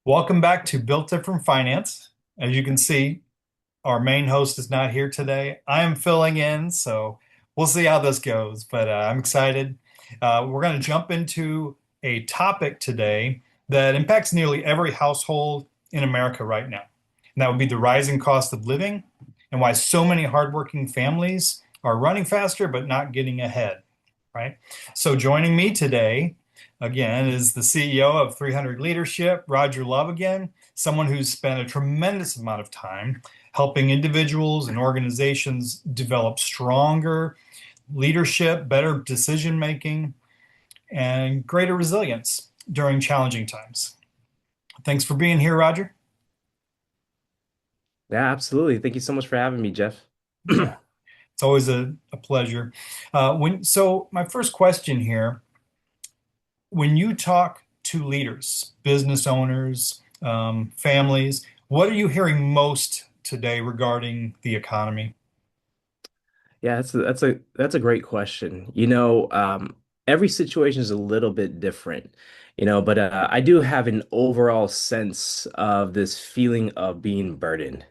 Welcome back to Built Different Finance. As you can see, our main host is not here today. I am filling in, so we'll see how this goes, but I'm excited. We're going to jump into a topic today that impacts nearly every household in America right now. And that would be the rising cost of living and why so many hardworking families are running faster but not getting ahead, right? So joining me today again is the CEO of 300 Leadership, Roger Love again, someone who's spent a tremendous amount of time helping individuals and organizations develop stronger leadership, better decision making, and greater resilience during challenging times. Thanks for being here, Roger. Yeah, absolutely. Thank you so much for having me, Jeff. Yeah, it's always a pleasure. So my first question here, when you talk to leaders, business owners, families, what are you hearing most today regarding the economy? Yeah, that's a great question. Every situation is a little bit different, but I do have an overall sense of this feeling of being burdened.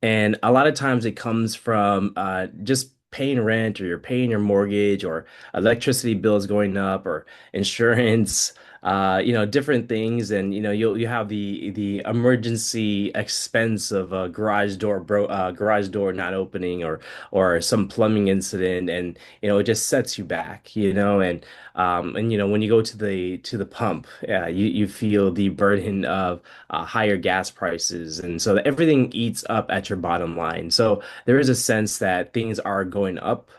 And a lot of times it comes from just paying rent or you're paying your mortgage or electricity bills going up or insurance. Different things, and you have the emergency expense of a garage door not opening or some plumbing incident, and it just sets you back, and when you go to the pump, you feel the burden of higher gas prices, and so everything eats up at your bottom line. So there is a sense that things are going up.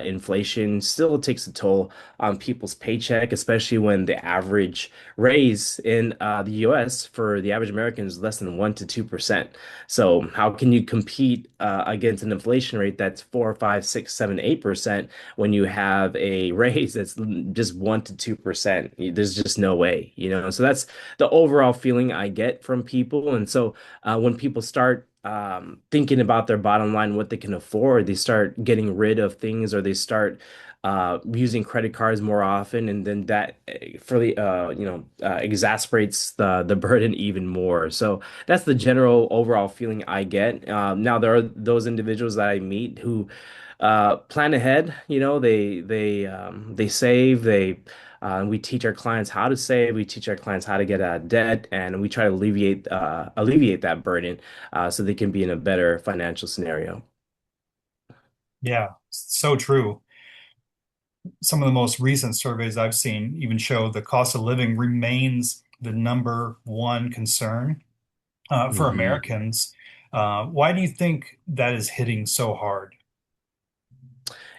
Inflation still takes a toll on people's paycheck, especially when the average raise in the US for the average American is less than 1 to 2%. So how can you compete against an inflation rate that's 4, 5, 6, 7, 8% when you have a raise that's just 1 to 2%? There's just no way. So that's the overall feeling I get from people. And so when people start thinking about their bottom line, what they can afford, they start getting rid of things or they start using credit cards more often, and then that further, exasperates the burden even more. So that's the general overall feeling I get. Now there are those individuals that I meet who plan ahead. They save. We teach our clients how to save. We teach our clients how to get out of debt, and we try to alleviate that burden so they can be in a better financial scenario. Yeah, so true. Some of the most recent surveys I've seen even show the cost of living remains the number one concern for Mhm. Americans. Why do you think that is hitting so hard?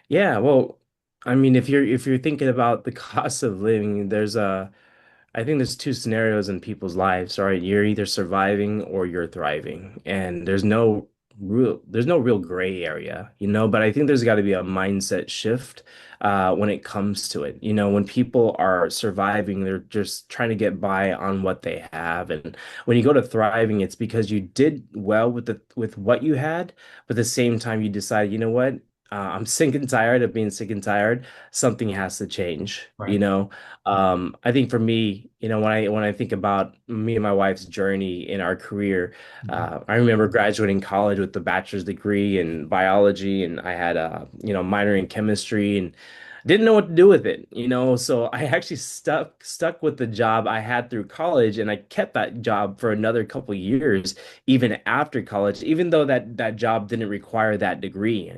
Yeah, well, I mean, if you're thinking about the cost of living, I think there's two scenarios in people's lives, right? You're either surviving or you're thriving, and there's no real gray area. But I think there's got to be a mindset shift when it comes to it. When people are surviving, they're just trying to get by on what they have, and when you go to thriving, it's because you did well with what you had, but at the same time, you decide, you know what? I'm sick and tired of being sick and tired. Something has to change, you Right. know? I think for me, when I think about me and my wife's journey in our career, Mhm. I remember graduating college with a bachelor's degree in biology, and I had a minor in chemistry, and didn't know what to do with it. So I actually stuck with the job I had through college, and I kept that job for another couple years, even after college, even though that job didn't require that degree,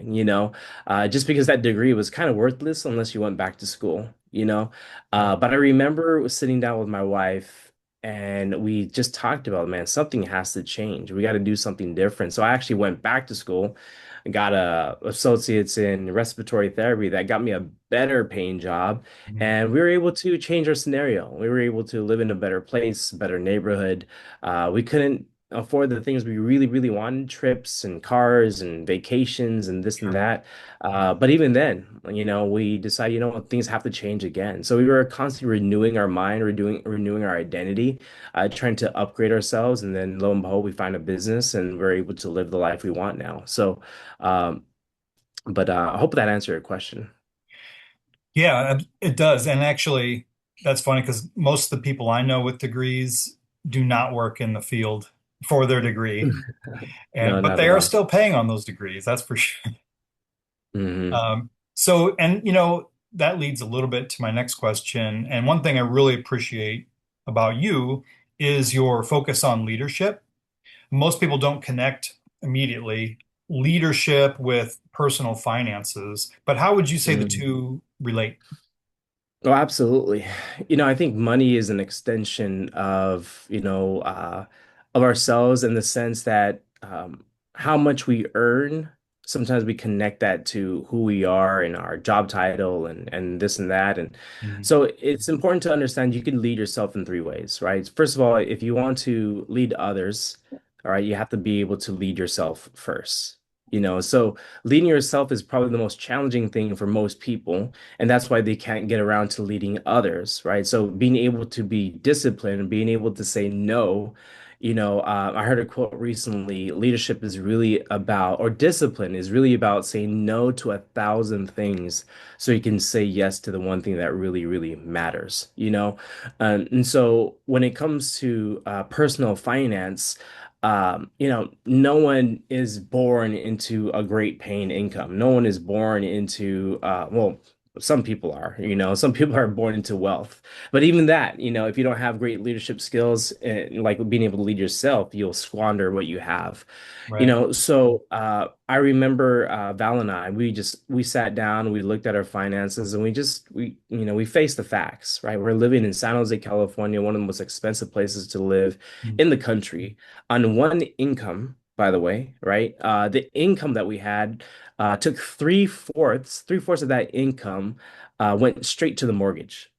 just because that degree was kind of worthless unless you went back to school. Right. But I remember sitting down with my wife and we just talked about, man, something has to change. We got to do something different. So I actually went back to school and got a associates in respiratory therapy that got me a better paying job. Mhm. And we were able to change our scenario. We were able to live in a better place, better neighborhood. We couldn't afford the things we really, really wanted, trips and cars and vacations and this and Sure. that. But even then, we decided, what, things have to change again. So we were constantly renewing our mind, renewing our identity, trying to upgrade ourselves. And then lo and behold, we find a business and we're able to live the life we want now. So, um, but I hope that answered your question. Yeah, it does. And actually, that's funny because most of the people I know with degrees do not work in the field for their degree, No, and but not they at are all. still paying on those degrees, that's for sure. Hmm. So, and that leads a little bit to my next question. And one thing I really appreciate about you is your focus on leadership. Most people don't connect immediately leadership with personal finances, but how would you say the two relate? Oh, absolutely. I think money is an extension of, of ourselves in the sense that how much we earn, sometimes we connect that to who we are and our job title and this and that. And Mhm. so it's important to understand you can lead yourself in three ways, right? First of all, if you want to lead others, all right, you have to be able to lead yourself first. So leading yourself is probably the most challenging thing for most people, and that's why they can't get around to leading others, right? So being able to be disciplined and being able to say no, I heard a quote recently, leadership is really about, or discipline is really about saying no to 1,000 things so you can say yes to the one thing that really, really matters. And so when it comes to personal finance, no one is born into a great paying income. No one is born into, well, some people are, some people are born into wealth. But even that, if you don't have great leadership skills and like being able to lead yourself, you'll squander what you have. Right. So I remember Val and I, we sat down, we looked at our finances and we faced the facts, right? We're living in San Jose, California, one of the most expensive places to live in the country on one income, by the way, right? The income that we had took three-fourths of that income went straight to the mortgage.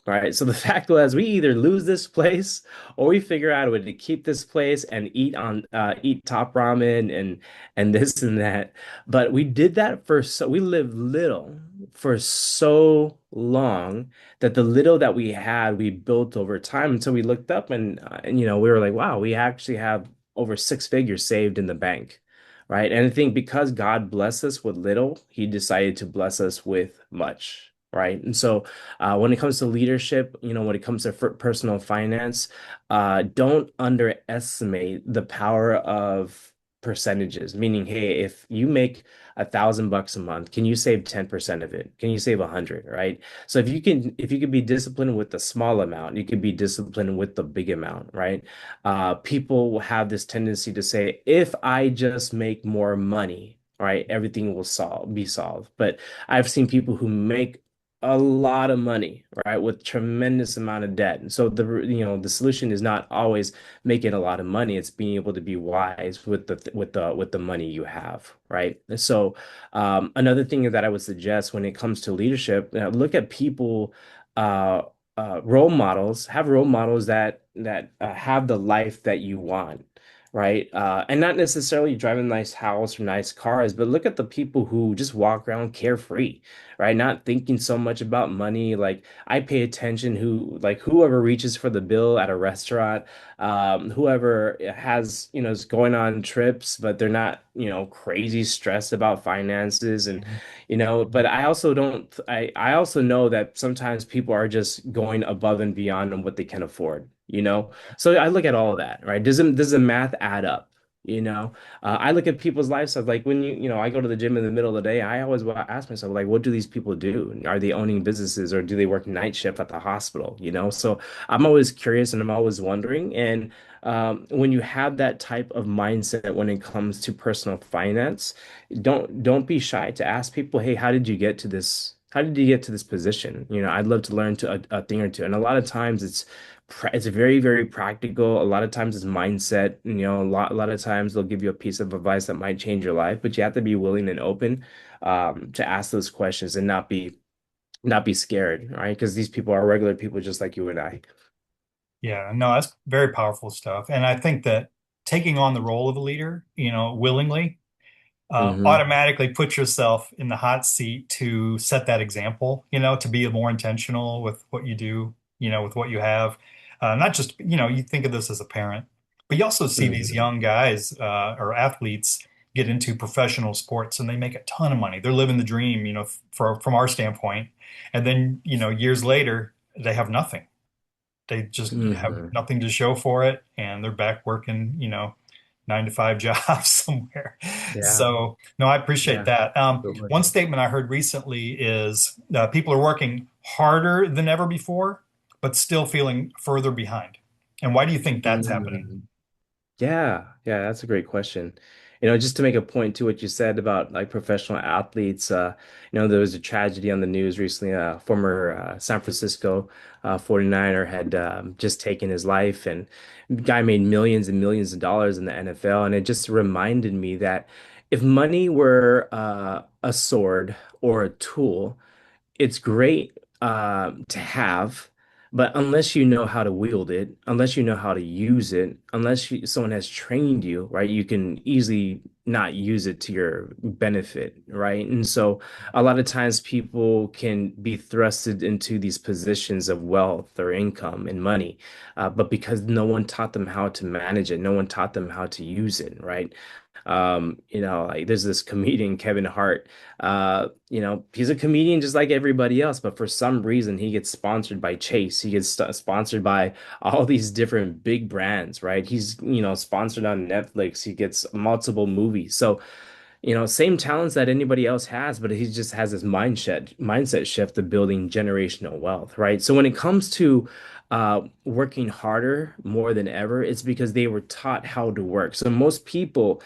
All right. So the fact was, we either lose this place or we figure out a way to keep this place and eat top ramen and this and that. But we did that we lived little for so long that the little that we had, we built over time until we looked up and we were like, wow, we actually have over 6 figures saved in the bank. Right. And I think because God blessed us with little, he decided to bless us with much. Right. And so when it comes to leadership, when it comes to personal finance, don't underestimate the power of percentages. Meaning, hey, if you make $1,000 a month, can you save 10% of it? Can you save 100, right? So if you can be disciplined with the small amount, you can be disciplined with the big amount, right? People will have this tendency to say, if I just make more money, right, everything will be solved. But I've seen people who make a lot of money, right, with tremendous amount of debt. And so the solution is not always making a lot of money. It's being able to be wise with the money you have, right? And so another thing that I would suggest when it comes to leadership, look at people, uh, role models, have role models that have the life that you want. Right. And not necessarily driving a nice house or nice cars, but look at the people who just walk around carefree, right? Not thinking so much about money. Like I pay attention whoever reaches for the bill at a restaurant, whoever has, is going on trips, but they're not, crazy stressed about finances Mhm. but I also know that sometimes people are just going above and beyond on what they can afford. So I look at all of that, right? Does the math add up? I look at people's lifestyles. Like when I go to the gym in the middle of the day, I always ask myself, like, what do these people do? Are they owning businesses or do they work night shift at the hospital? So I'm always curious and I'm always wondering. And when you have that type of mindset when it comes to personal finance, don't be shy to ask people, hey, how did you get to this? How did you get to this position? I'd love to learn a thing or two. And a lot of times it's very, very practical. A lot of times it's mindset. A lot of times they'll give you a piece of advice that might change your life, but you have to be willing and open to ask those questions and not be scared, right? Because these people are regular people just like you and I. Yeah, no, that's very powerful stuff. And I think that taking on the role of a leader, willingly, Hmm. automatically put yourself in the hot seat to set that example, to be more intentional with what you do, with what you have. Not just, you think of this as a parent, but you also see these Hmm. young guys or athletes get into professional sports and they make a ton of money. They're living the dream, from our standpoint. And then, years later, they have nothing. They just have Hmm. nothing to show for it, and they're back working, 9 to 5 jobs somewhere. Yeah. So, no, I appreciate Yeah. that. Absolutely. One statement I heard recently is people are working harder than ever before, but still feeling further behind. And why do you think that's happening? Mm. Yeah, yeah, that's a great question. Just to make a point to what you said about like professional athletes, there was a tragedy on the news recently. A former San Francisco 49er had just taken his life, and the guy made millions and millions of dollars in the NFL. And it just reminded me that if money were a sword or a tool, it's great to have, but unless you know how to wield it, unless you know how to use it, someone has trained you, right, you can easily not use it to your benefit, right? And so a lot of times people can be thrusted into these positions of wealth or income and money, but because no one taught them how to manage it, no one taught them how to use it, right? Like there's this comedian, Kevin Hart. He's a comedian just like everybody else, but for some reason he gets sponsored by Chase. He gets sponsored by all these different big brands, right? He's, sponsored on Netflix. He gets multiple movies. So, same talents that anybody else has, but he just has this mindset shift of building generational wealth, right? So when it comes to working harder more than ever, it's because they were taught how to work. So most people,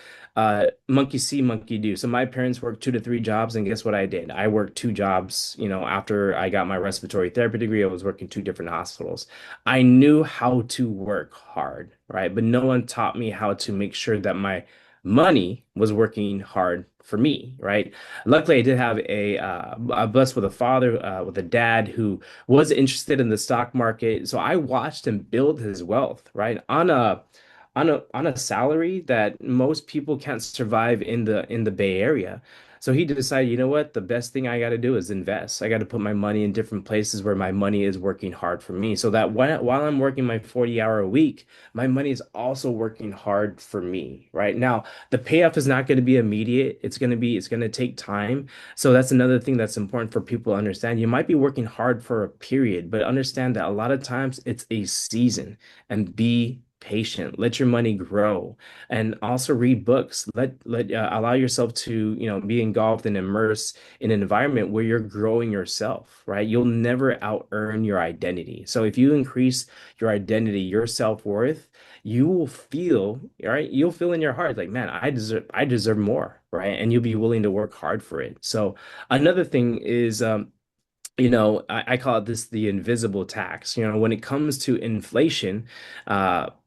monkey see, monkey do. So my parents worked 2 to 3 jobs, and guess what I did? I worked 2 jobs. After I got my respiratory therapy degree, I was working 2 different hospitals. I knew how to work hard, right? But no one taught me how to make sure that my money was working hard for me, right? Luckily, I did have I'm blessed with a father, with a dad who was interested in the stock market. So I watched him build his wealth, right? On a salary that most people can't survive in the Bay Area. So he decided, you know what? The best thing I got to do is invest. I got to put my money in different places where my money is working hard for me. So that while I'm working my 40-hour a week, my money is also working hard for me, right? Now, the payoff is not going to be immediate. It's going to take time. So that's another thing that's important for people to understand. You might be working hard for a period, but understand that a lot of times it's a season, and be patient. Let your money grow, and also read books. Allow yourself to, be engulfed and immersed in an environment where you're growing yourself, right? You'll never out earn your identity. So if you increase your identity, your self-worth, you will feel, right? You'll feel in your heart like, man, I deserve more, right? And you'll be willing to work hard for it. So another thing is, I call it this the invisible tax. When it comes to inflation,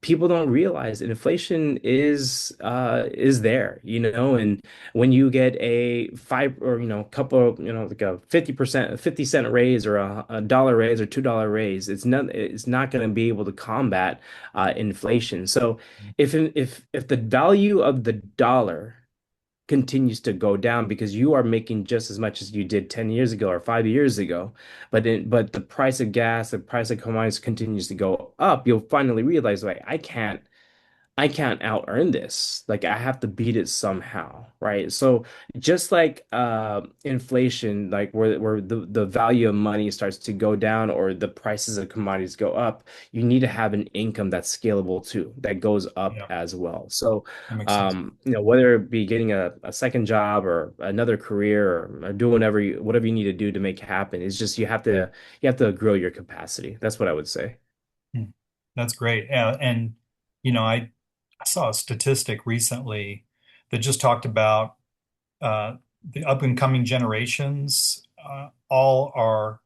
people don't realize that inflation is there, and when you get a five or couple, like a 50%, 50 cent raise or a dollar raise or $2 raise, it's not going to be able to combat inflation. So if the value of the dollar continues to go down because you are making just as much as you did 10 years ago or 5 years ago, but the price of gas, the price of commodities continues to go up, you'll finally realize, like, I can't out earn this. Like I have to beat it somehow, right? So just like inflation, like where the value of money starts to go down or the prices of commodities go up, you need to have an income that's scalable too, that goes up Yeah, as well. So that makes sense. whether it be getting a second job or another career or doing whatever you need to do to make it happen, it's just you have to grow your capacity. That's what I would say. Hmm. That's great. And I saw a statistic recently that just talked about the up and coming generations. All are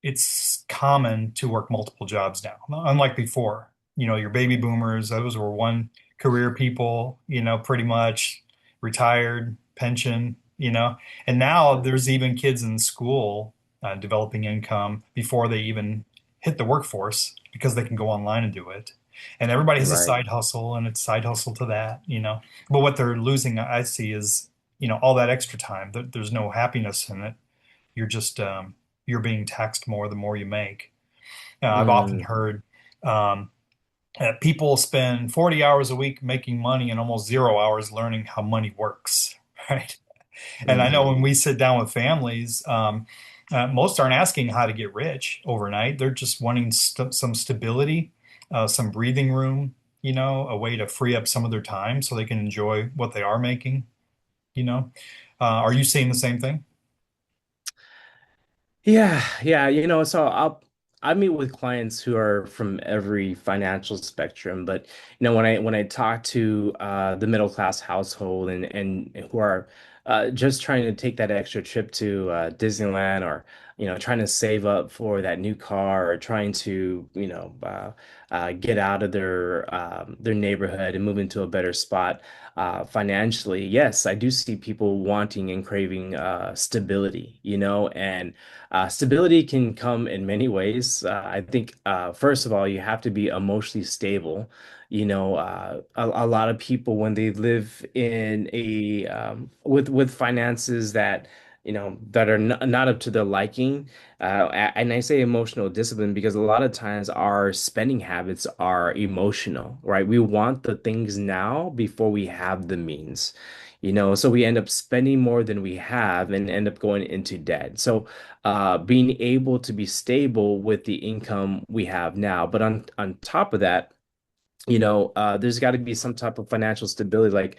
It's common to work multiple jobs now, unlike before. Your baby boomers, those were one career people, pretty much retired, pension, and now there's even kids in school developing income before they even hit the workforce because they can go online and do it. And everybody has a Right. side hustle and it's side hustle to that. But what they're losing, I see, is, all that extra time. There's no happiness in it. You're just you're being taxed more the more you make. I've often Mm, heard people spend 40 hours a week making money and almost 0 hours learning how money works, right? And I know when mm, we sit down with families, Most aren't asking how to get rich overnight. They're just wanting some stability, some breathing room, a way to free up some of their time so they can enjoy what they are making, you know. Are you seeing the same thing? Yeah, yeah, so I meet with clients who are from every financial spectrum, but when I talk to the middle class household and who are just trying to take that extra trip to Disneyland, or trying to save up for that new car, or trying to get out of their neighborhood and move into a better spot financially. Yes, I do see people wanting and craving stability, and stability can come in many ways. I think, first of all, you have to be emotionally stable. A lot of people, when they live in a with finances that that are not up to their liking, and I say emotional discipline because a lot of times our spending habits are emotional, right? We want the things now before we have the means. So we end up spending more than we have and end up going into debt. So being able to be stable with the income we have now. But on top of that, there's got to be some type of financial stability. Like,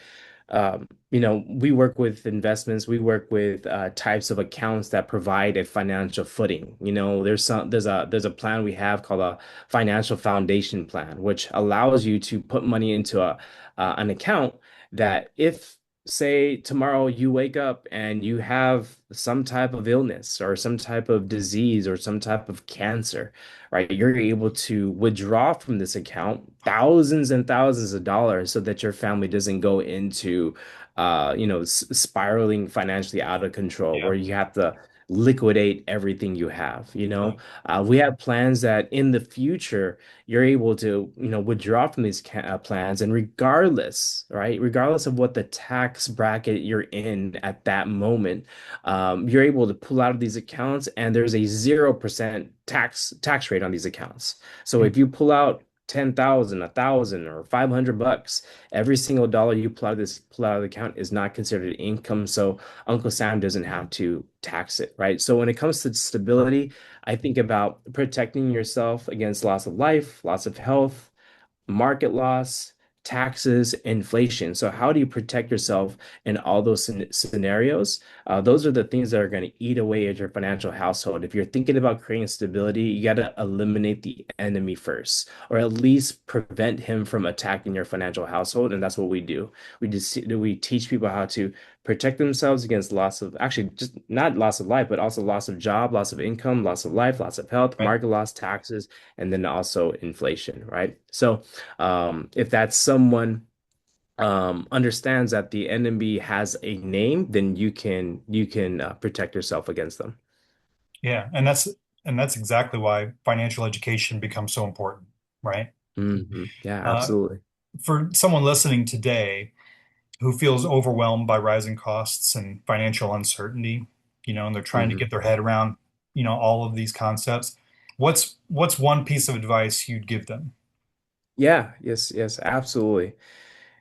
we work with investments, we work with types of accounts that provide a financial footing. There's a plan we have called a financial foundation plan, which allows you to put money into an account that if, say, tomorrow you wake up and you have some type of illness or some type of disease or some type of cancer, right? You're able to withdraw from this account thousands and thousands of dollars so that your family doesn't go into, spiraling financially out of control Yeah, where you have to liquidate everything you have. right. We have plans that in the future you're able to, withdraw from these plans, and regardless, right, regardless of what the tax bracket you're in at that moment, you're able to pull out of these accounts, and there's a 0% tax rate on these accounts. So Mm, if you pull out 10,000, 1,000, or $500, every single dollar you pull out of the account is not considered income. So Uncle Sam doesn't have to tax it, right? So when it comes to stability, I think about protecting yourself against loss of life, loss of health, market loss, taxes, inflation. So how do you protect yourself in all those scenarios? Those are the things that are going to eat away at your financial household. If you're thinking about creating stability, you got to eliminate the enemy first, or at least prevent him from attacking your financial household. And that's what we do. We teach people how to protect themselves against loss of, actually, just not loss of life, but also loss of job, loss of income, loss of life, loss of health, right. market loss, taxes, and then also inflation, right? So if that's someone understands that the enemy has a name, then you can protect yourself against them. Yeah, and that's exactly why financial education becomes so important, right? Yeah, Uh, absolutely. for someone listening today who feels overwhelmed by rising costs and financial uncertainty, and they're trying to hmm get their head around, all of these concepts, what's one piece of advice you'd give them? Yeah, yes, yes, absolutely.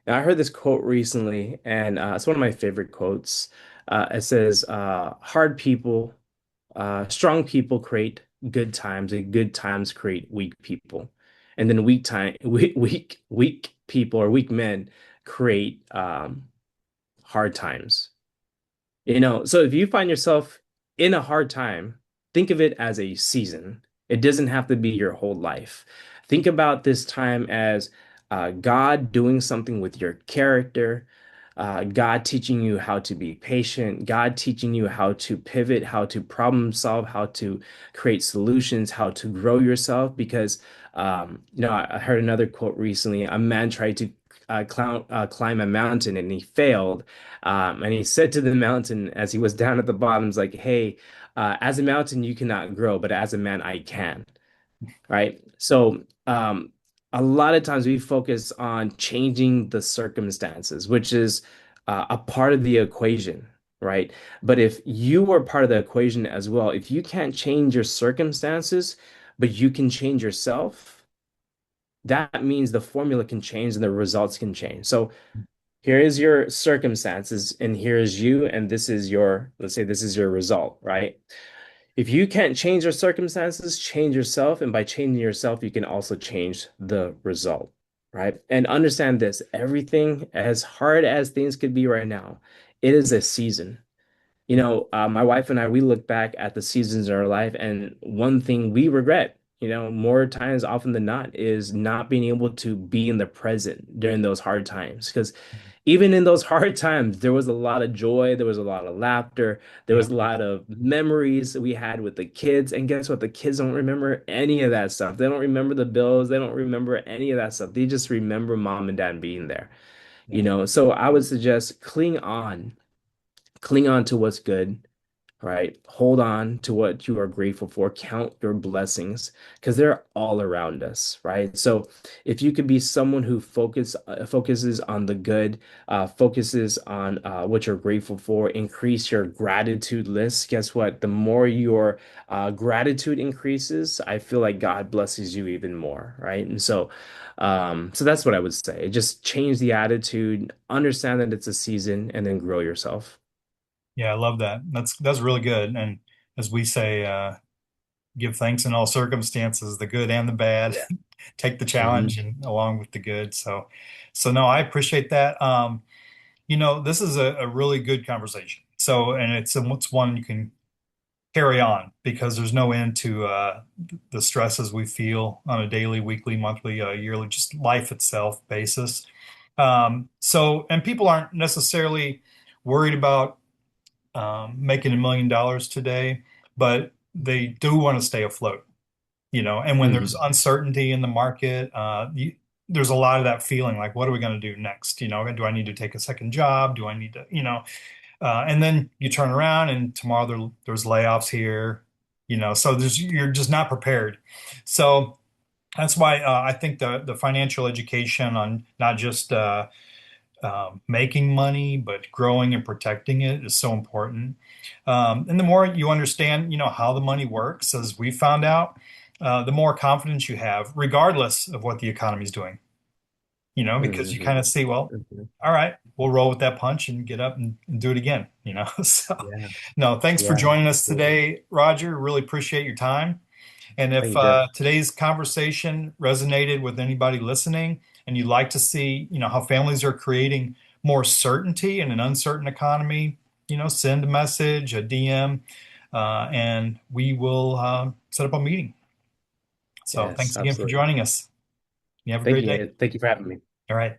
Now, I heard this quote recently, and it's one of my favorite quotes. It says, "Hard people, strong people create good times, and good times create weak people, and then weak people or weak men create hard times." So if you find yourself in a hard time, think of it as a season. It doesn't have to be your whole life. Think about this time as God doing something with your character, God teaching you how to be patient, God teaching you how to pivot, how to problem solve, how to create solutions, how to grow yourself. Because, I heard another quote recently. A man tried to climb a mountain and he failed. And he said to the mountain as he was down at the bottom, "He's like, hey, as a mountain, you cannot grow, but as a man, I can." Right? So, a lot of times we focus on changing the circumstances, which is a part of the equation, right? But if you were part of the equation as well, if you can't change your circumstances, but you can change yourself, that means the formula can change and the results can change. So, here is your circumstances, and here is you, and this is your, let's say this is your result, right? If you can't change your circumstances, change yourself. And by changing yourself, you can also change the result, right? And understand this, everything, as hard as things could be right now, it is a season. My wife and I, we look back at the seasons in our life, and one thing we regret, more times often than not, is not being able to be in the present during those hard times. Because even in those hard times, there was a lot of joy, there was a lot of laughter, there Yeah. was a lot of memories that we had with the kids. And guess what? The kids don't remember any of that stuff. They don't remember the bills, they don't remember any of that stuff. They just remember mom and dad being there. Yeah. So I would suggest cling on to what's good, right? Hold on to what you are grateful for. Count your blessings because they're all around us, right? So if you could be someone who focuses on the good, focuses on what you're grateful for, increase your gratitude list. Guess what? The more your gratitude increases, I feel like God blesses you even more, right? And so that's what I would say. Just change the attitude, understand that it's a season, and then grow yourself. Yeah, I love that. That's really good. And as we say, give thanks in all circumstances, the good and the bad. Take the challenge Mhm. and along with the good. So no, I appreciate that. This is a really good conversation. So, and it's one you can carry on because there's no end to the stresses we feel on a daily, weekly, monthly, yearly, just life itself basis. And people aren't necessarily worried about making $1 million today, but they do want to stay afloat, and when there's Mhm. uncertainty in the market, there's a lot of that feeling like, what are we going to do next? Do I need to take a second job? Do I need to, and then you turn around and tomorrow there's layoffs here, so you're just not prepared. So that's why I think the financial education on not just making money, but growing and protecting it is so important. And the more you understand, how the money works, as we found out, the more confidence you have, regardless of what the economy is doing. Because you kind Mhm. of see, well, Mhm. all right, we'll roll with that punch and get up and do it again. So, Yeah. no, thanks for Yeah. joining us Absolutely. today, Roger. Really appreciate your time. And Thank if you, Geoff. today's conversation resonated with anybody listening, and you'd like to see, how families are creating more certainty in an uncertain economy, send a message, a DM, and we will set up a meeting. So Yes, thanks again for absolutely. joining us. You have a great day. Thank you for having me. All right.